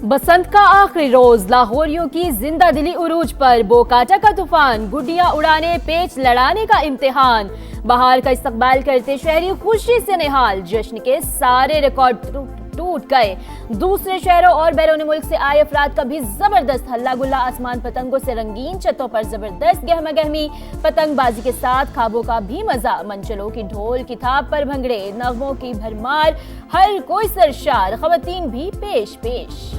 बसंत का आखिरी रोज लाहौरियों की जिंदा दिली उरूज पर बोकाटा का तूफान, गुड्डियां उड़ाने, पेच लड़ाने का इम्तिहान। बहार का इस्तकबाल करते शहरी खुशी से निहाल, जश्न के सारे रिकॉर्ड टूट गए। दूसरे शहरों और बैरून मुल्क से आए अफराद का भी जबरदस्त हल्ला गुल्ला। आसमान पतंगों से रंगीन, छतों पर जबरदस्त गहमा गहमी, पतंगबाजी के साथ खाबों का भी मजा। मंचलों की ढोल की थाप पर भंगड़े, नगमों की भरमार, हर कोई सरशार, खवातीन भी पेश पेश।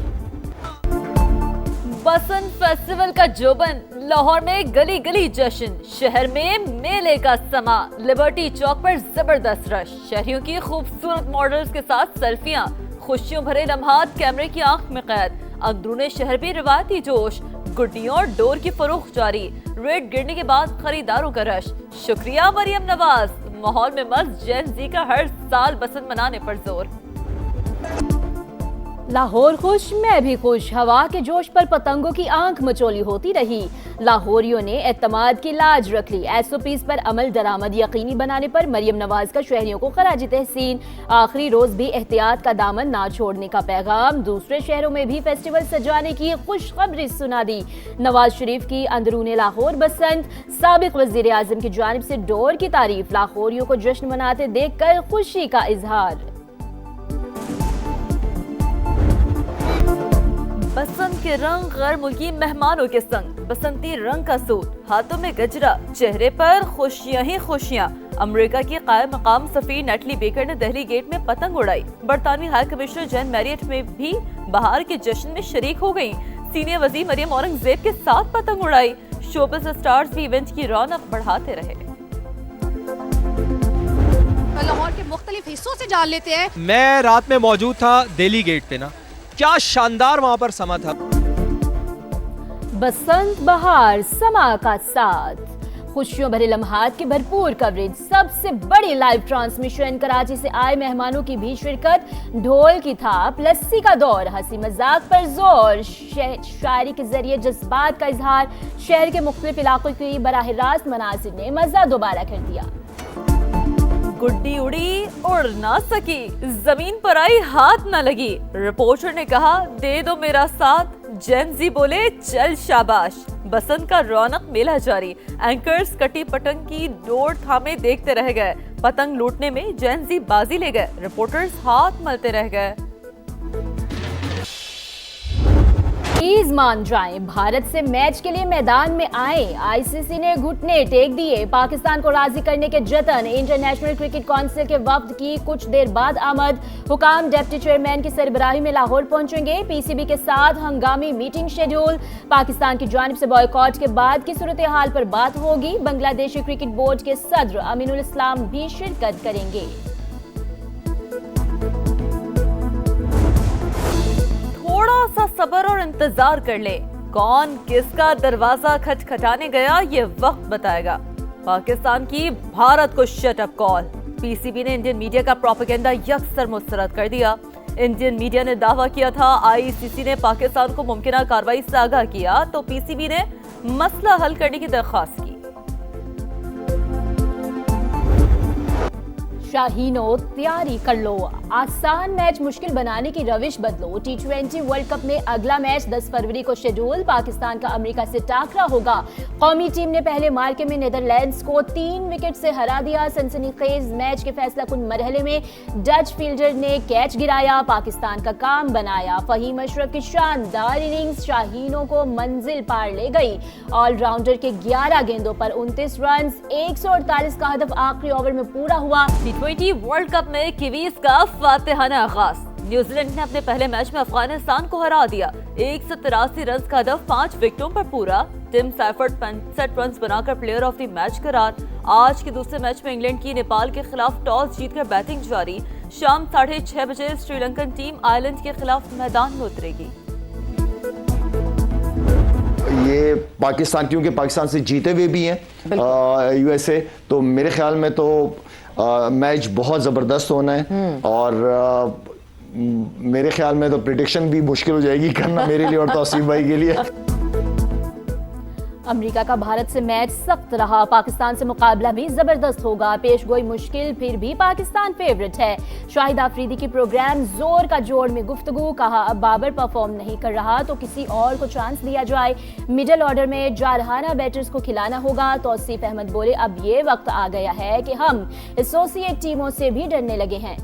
बसंत फेस्टिवल का जोबन, लाहौर में गली गली जश्न, शहर में मेले का समा। लिबर्टी चौक पर जबरदस्त रश, शहरियों की खूबसूरत मॉडल्स के साथ सेल्फियां, खुशियों भरे लम्हात कैमरे की आंख में कैद। अंदरूने शहर भी रिवायती जोश, गुड्डियों और डोर की फरोख्त जारी। रेट गिरने के बाद खरीदारों का रश। शुक्रिया मरियम नवाज, माहौल में मस्त जेन जी का हर साल बसंत मनाने पर जोर। लाहौर खुश, मैं भी खुश। हवा के जोश पर पतंगों की आंख मचोली होती रही। लाहौरियों ने एतमाद की लाज रख ली। SOPs पर अमल दरामद यकीनी बनाने पर मरियम नवाज का शहरियों को खराज तहसीन। आखिरी रोज भी एहतियात का दामन ना छोड़ने का पैगाम। दूसरे शहरों में भी फेस्टिवल सजाने की खुशखबरी सुना दी। नवाज शरीफ की अंदरूने लाहौर बसंत, साबिक वजीर आजम की जानिब से डोर की तारीफ। लाहौरियों को जश्न मनाते देखकर खुशी का इजहार। बसंत के रंग गैर मुल्की मेहमानों के संग, बसंती रंग का सूट, हाथों में गजरा, चेहरे पर खुशियां ही खुशियां। अमेरिका की कायम मकाम सफीर नेटली बेकर ने दहली गेट में पतंग उड़ाई। बरतानवी हाई कमिश्नर जैन मैरियट में भी बहार के जश्न में शरीक हो गयी। सीनियर वजीर मरियम औरंगजेब के साथ पतंग उड़ाई। शोबिज़ स्टार्स भी इवेंट की रौनक बढ़ाते रहे। लाहौर के मुख्तलिफ हिस्सों से जान लेते हैं। मैं रात में मौजूद था दिल्ली गेट पे ना, क्या शानदार वहां पर समा था। बसंत बहार समा का साथ, खुशियों भरे लम्हात की भरपूर कवरेज, सबसे बड़ी लाइव ट्रांसमिशन, कराची से आए मेहमानों की भी शिरकत, ढोल की थाप, लस्सी का दौर, हंसी मजाक पर जोर, शायरी के जरिए जज्बात का इजहार। शहर के मुख्तलिफ इलाकों की बराह रास्त मनासिर ने मजा दोबारा कर दिया। गुड्डी उड़ी उड़ ना सकी, जमीन पर आई हाथ न लगी। रिपोर्टर ने कहा दे दो मेरा साथ, जेन जी बोले चल शाबाश। बसंत का रौनक मेला जारी। एंकर्स कटी पतंग की डोर थामे देखते रह गए। पतंग लूटने में जेन जी बाजी ले गए, रिपोर्टर्स हाथ मलते रह गए। प्लीज मान जाएं, भारत से मैच के लिए मैदान में आए। ICC ने घुटने टेक दिए। पाकिस्तान को राजी करने के जतन। इंटरनेशनल क्रिकेट काउंसिल के वफ्द की कुछ देर बाद आमद। हुकाम डिप्टी चेयरमैन की सरबराही में लाहौर पहुंचेंगे। PCB के साथ हंगामी मीटिंग शेड्यूल। पाकिस्तान की जानिब से बॉयकॉट के बाद की सूरत हाल पर बात होगी। बांग्लादेशी क्रिकेट बोर्ड के सदर अमीनुल इस्लाम भी शिरकत करेंगे। थोड़ा सा सब्र और इंतजार कर ले, कौन किसका दरवाजा खटखटाने गया ये वक्त बताएगा। पाकिस्तान की भारत को शट अप कॉल। PCB ने इंडियन मीडिया का प्रोपेगेंडा यकसर मुस्तरद कर दिया। इंडियन मीडिया ने दावा किया था ICC ने पाकिस्तान को मुमकिन कार्रवाई से आगाह किया, तो PCB ने मसला हल करने की दरख्वास्त की। शाहीनो तैयारी कर लो, आसान मैच मुश्किल बनाने की रविश बदलो। T20 वर्ल्ड कप में अगला मैच 10 फरवरी को शेड्यूल। पाकिस्तान का अमेरिका से टाकरा होगा। कौमी टीम ने पहले मार्के में नीदरलैंड्स को 3 विकेट से हरा दिया। सनसनीखेज मैच के फैसला कुन मरहले में डच फील्डर ने कैच गिराया, पाकिस्तान का काम बनाया। फहीम अशरफ की शानदार इनिंग्स शाहीनों को मंजिल पार ले गई। ऑलराउंडर के 11 गेंदों पर 29 रन, 148 का हदफ आखिरी ओवर में पूरा हुआ। T20 वर्ल्ड कप में किवीज का फातिहाना आगाज। न्यूजीलैंड ने अपने पहले मैच में अफगानिस्तान को हरा दिया। 183 रन का हदफ 5 विकेटों पर पूरा। टिम सैफर्ड 65 रन बनाकर प्लेयर ऑफ द मैच करार। आज के दूसरे मैच में इंग्लैंड की नेपाल के खिलाफ टॉस जीतकर बैटिंग जारी। शाम 6:30 बजे श्रीलंकन टीम आयरलैंड के खिलाफ मैदान में उतरेगी। ये पाकिस्तान, क्योंकि पाकिस्तान से जीते हुए भी हैं USA, तो मेरे ख्याल में तो मैच बहुत ज़बरदस्त होना है। और मेरे ख्याल में तो प्रेडिक्शन भी मुश्किल हो जाएगी करना मेरे लिए और तौसीफ भाई के लिए। अमेरिका का भारत से मैच सख्त रहा, पाकिस्तान से मुकाबला भी जबरदस्त होगा, पेशगोई मुश्किल फिर भी पाकिस्तान फेवरेट है। शाहिद आफरीदी की प्रोग्राम जोर का जोड़ में गुफ्तगू, कहा अब बाबर परफॉर्म नहीं कर रहा तो किसी और को चांस दिया जाए, मिडिल ऑर्डर में जारहाना बैटर्स को खिलाना होगा। तौसीफ अहमद बोले अब ये वक्त आ गया है कि हम एसोसिएट टीमों से भी डरने लगे हैं।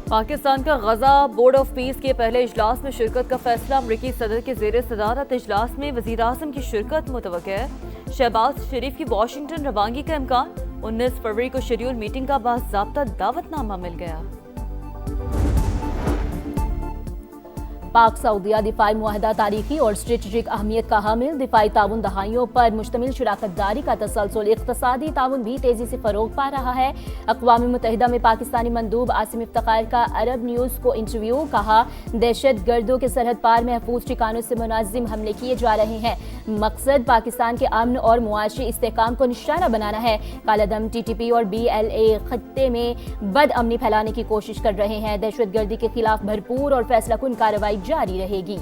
पाकिस्तान का गजा बोर्ड ऑफ पीस के पहले इजलास में शिरकत का फैसला, अमरीकी सदर के जेर सदारत इजलास में वजीर आज़म की शिरकत मुतवक्किल है। शहबाज शरीफ की वाशिंगटन रवानगी का इम्कान, 19 फरवरी को शेड्यूल मीटिंग का बाज़ाब्ता दावतनामा मिल गया। पाक सऊदिया दिफाई मुआहदा तारीखी और स्ट्रेटेजिक अहमियत का हामिल, दिफाई ताउन दहाइयों पर मुश्तमिल शराकतदारी का तसलसल, इक़्तिसादी ताउन भी तेजी से फरोग पा रहा है। अक़वाम मुत्तहिदा में पाकिस्तानी मंदूब आसिम इफ्तिखार का अरब न्यूज़ को इंटरव्यू, कहा दहशत गर्दों के सरहद पार महफूज ठिकानों से मुनाजिम हमले किए जा रहे हैं, मकसद पाकिस्तान के अमन और मुआशी इस्तेहकाम को निशाना बनाना है। कालादम TTP और BLA खत्ते में बदअमनी फैलाने की कोशिश कर रहे हैं, दहशत गर्दी के खिलाफ भरपूर और फैसलाकुन कार्रवाई जारी रहेगी।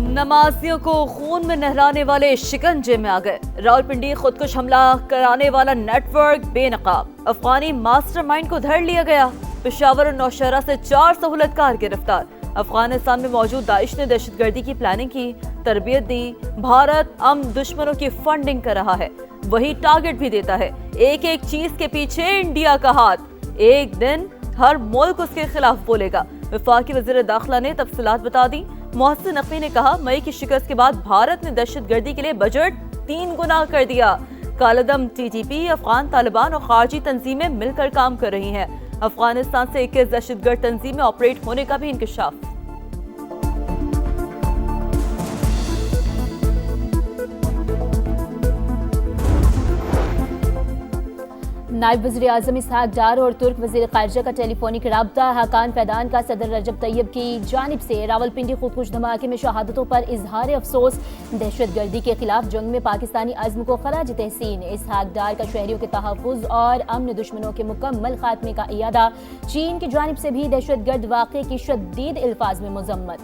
नमाजियों को खून में नहलाने वाले शिकंजे में आ गए, रावलपिंडी खुदकुश हमला कराने वाला नेटवर्क बेनकाब, अफगानी मास्टरमाइंड को धर लिया गया। पेशावर और नौशहरा से 4 सहूलतकार गिरफ्तार, अफगानिस्तान में मौजूद दाइश ने दहशतगर्दी की प्लानिंग की, तरबियत दी। भारत दुश्मनों की फंडिंग कर रहा है, वही टारगेट भी देता है। एक एक चीज के पीछे इंडिया का हाथ, एक दिन हर मुल्क उसके खिलाफ बोलेगा। वफाकी वज़ीर दाखिला ने तफसीलात बता दी। मोहसिन नकवी ने कहा मई की शिकस्त के बाद भारत ने दहशतगर्दी के लिए बजट 3 गुना कर दिया। कालादम TTP, अफगान तालिबान और खारजी तंजीमें मिलकर काम कर रही हैं। अफगानिस्तान से 21 दहशतगर्द तंजीमें ऑपरेट होने का भी इंकशाफ। नायब वज़ीर आज़म इसहाक डार और तुर्क वज़ीर ख़ारिजा का टेलीफोनिक रब्ता, हकान फैदान का सदर रजब तैयब की जानिब से रावलपिंडी खुदकुश धमाके में शहादतों पर इजहार अफसोस, दहशतगर्दी के खिलाफ जंग में पाकिस्तानी अज़्म को खराज तहसीन। इसहाक डार का शहरियों के तहफ़्फ़ुज़ और अमन दुश्मनों के मुकम्मल खात्मे का इयादा, चीन की जानिब से भी दहशतगर्द वाक़े की शदीद अल्फाज में मज़म्मत।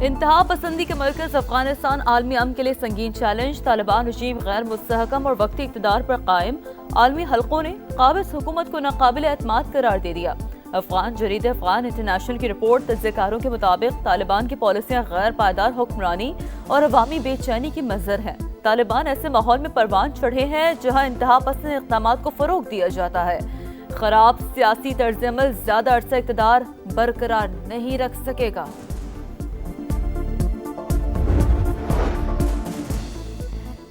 इंतहा पसंदी के मरकज अफगानिस्तान आलमी अमन के लिए संगीन चैलेंज, तालिबान रजीम गैर मुस्तहकम और वक्ती इक़्तिदार पर कायम, आलमी हलकों ने काबिज़ हुकूमत को नाकाबिल एतमाद करार दे दिया। अफगान जरीदे अफगान इंटरनेशनल की रिपोर्ट, तज्ज़ियेकारों के मुताबिक तालिबान की पॉलिसियाँ गैर पायदार हुक्मरानी और अवामी बेचैनी की मज़हर है। तालिबान ऐसे माहौल में परवान चढ़े हैं जहाँ इंतहा पसंद इक़दामात को फ़रोग़ दिया जाता है। खराब सियासी तर्ज़ अमल ज़्यादा अरसा इक़्तिदार बरकरार नहीं रख सकेगा।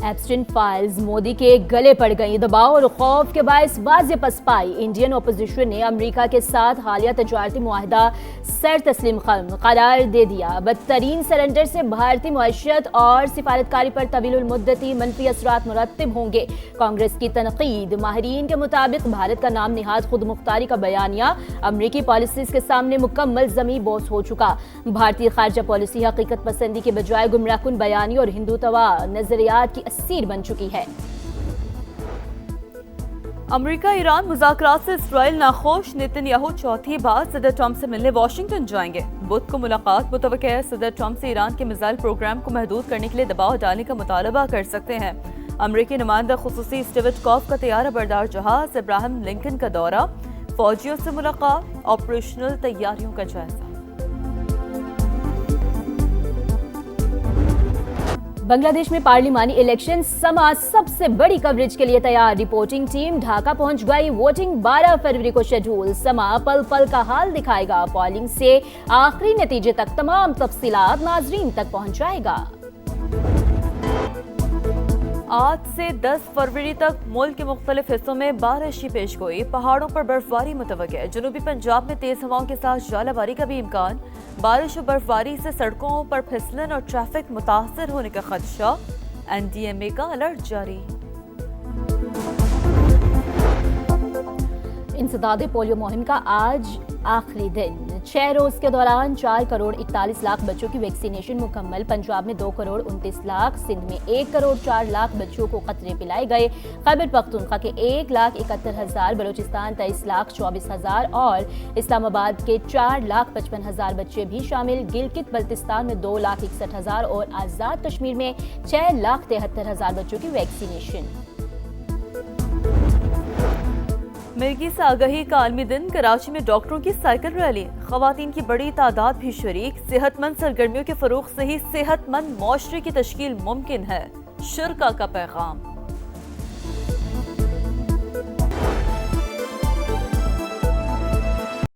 एप्स्टीन फाइल्स मोदी के गले पड़ गई, दबाव और खौफ के बायस बाज़ पसपाई। इंडियन ओपोजिशन ने अमेरिका के साथ हालिया तजारती मुआहदा सर तस्लीम करार दे दिया। बदतरीन सरेंडर से भारतीय मईशत और सिफारतकारी पर तवील मुद्दती मनफी असरात मुरत्तिब होंगे। कांग्रेस की तनकीद, माहिरीन के मुताबिक भारत का नाम निहाद खुद मुख्तारी का बयानिया अमरीकी पॉलिसीज के सामने मुकम्मल ज़मी बोस हो चुका। भारतीय खारजा पॉलिसी हकीकत पसंदी के बजाय गुमराहकुन बयानी और हिंदुत्वा नजरियात की असीर बन चुकी है। अमेरिका ईरान मुज़ाकरात से इस्राइल नाखुश, नेतन्याहू चौथी बार सदर ट्रंप से मिलने वाशिंगटन जाएंगे। बुध को मुलाकात मुतवक्किल है। सदर ट्रंप से ईरान के मिसाइल प्रोग्राम को महदूद करने के लिए दबाव डालने का मुतालबा कर सकते हैं। अमेरिकी नुमाइंदा खुसूसी स्टीव विटकॉफ का तैयारा बरदार जहाज, इब्राहिम लिंकन का दौरा, फौजियों से मुलाकात, ऑपरेशनल तैयारियों का जायजा। बांग्लादेश में पार्लिमानी इलेक्शन, समा सबसे बड़ी कवरेज के लिए तैयार। रिपोर्टिंग टीम ढाका पहुंच गई। वोटिंग 12 फरवरी को शेड्यूल। समा पल पल का हाल दिखाएगा। पोलिंग से आखिरी नतीजे तक तमाम तफसीलात नाजरीन तक पहुंचाएगा। आज से 10 फरवरी तक मुल्क के मुख्तलिफ हिस्सों में बारिश की पेशगोई, पहाड़ों पर बर्फबारी मुतवक्किल। जनूबी पंजाब में तेज हवाओं के साथ जालाबारी का भी इम्कान। बारिश और बर्फबारी से सड़कों पर फिसलन और ट्रैफिक मुतासर होने का खदशा। NDMA का अलर्ट जारी। इंसदाद पोलियो मुहिम का आज आखिरी दिन। 6 रोज के दौरान 4 करोड़ 41 लाख बच्चों की वैक्सीनेशन मुकम्मल। पंजाब में 2 करोड़ 29 लाख, सिंध में 1 करोड़ 4 लाख बच्चों को कतरे पिलाए गए। खैबर पख्तूनख्वा के 1,71,000, बलूचिस्तान 23 लाख 24,000 और इस्लामाबाद के 4 लाख 55,000 बच्चे भी शामिल। गिलगित बल्तिस्तान में 2,61,000 और आज़ाद कश्मीर में 6,73,000 बच्चों की वैक्सीनेशन। मिर्गी से आगाही का आलमी दिन, कराची में डॉक्टरों की साइकिल रैली, खवातीन की बड़ी तादाद भी शरीक। सेहतमंद सरगर्मियों के फरोग से ही सेहतमंद मुआशरे की तश्कील मुमकिन है, शुरा का पैगाम।